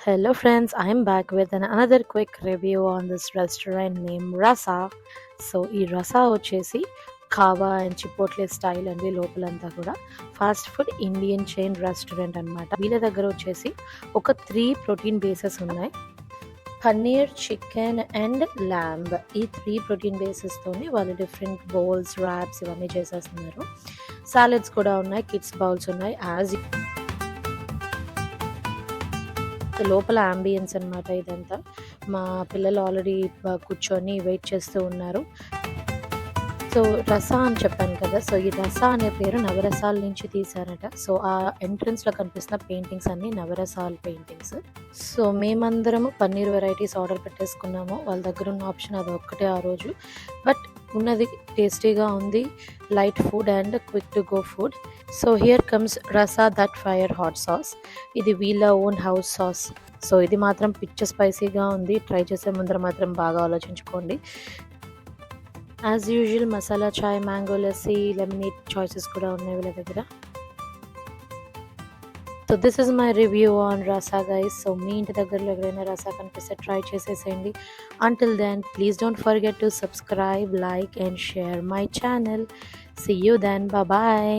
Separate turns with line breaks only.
Hello friends, I am back with another quick review on this restaurant named Rasa. So ఈ రసా వచ్చేసి కావా and చిపోట్లే style అండి. లోపలంతా కూడా fast food Indian chain restaurant అనమాట. వీళ్ళ దగ్గర వచ్చేసి ఒక 3 ప్రోటీన్ బేసెస్ ఉన్నాయి. Paneer, chicken and lamb. ఈ 3 ప్రోటీన్ బేసెస్తోని వాళ్ళు డిఫరెంట్ బౌల్స్, ర్యాప్స్ ఇవన్నీ చేసేస్తున్నారు. సాలెడ్స్ కూడా ఉన్నాయి, కిడ్స్ బౌల్స్ ఉన్నాయి. లోపల అంబియన్స్ అనమాట ఇదంతా. మా పిల్లలు ఆల్రెడీ కూర్చొని వెయిట్ చేస్తూ ఉన్నారు. సో రసా అని చెప్పాను కదా, సో ఈ రసా అనే పేరు నవరసాల నుంచి తీశారట. సో ఆ ఎంట్రన్స్లో కనిపిస్తున్న పెయింటింగ్స్ అన్నీ నవరసాల పెయింటింగ్స్. సో మేమందరము పన్నీర్ వెరైటీస్ ఆర్డర్ పెట్టేసుకున్నాము. వాళ్ళ దగ్గర ఉన్న ఆప్షన్ అది ఒక్కటే ఆ రోజు. బట్ ఉన్నది టేస్టీగా ఉంది, light food and quick to go food. So here comes Rasa that fire hot sauce. ఇది వీళ్ళ ఓన్ హౌస్ సాస్. సో ఇది మాత్రం పిచ్చ స్పైసీగా ఉంది. ట్రై చేసే ముందర మాత్రం బాగా ఆలోచించుకోండి. As usual masala chai, mango lassi, lemonade choices కూడా ఉన్నాయి వీళ్ళ దగ్గర. So this is my review on Rasa guys. So మీ ఇంటి దగ్గరలో ఎవరైనా రసా కనిపిస్తే ట్రై చేసేసేయండి. Until then, please don't forget to subscribe, like and share my channel. See you then. Bye bye.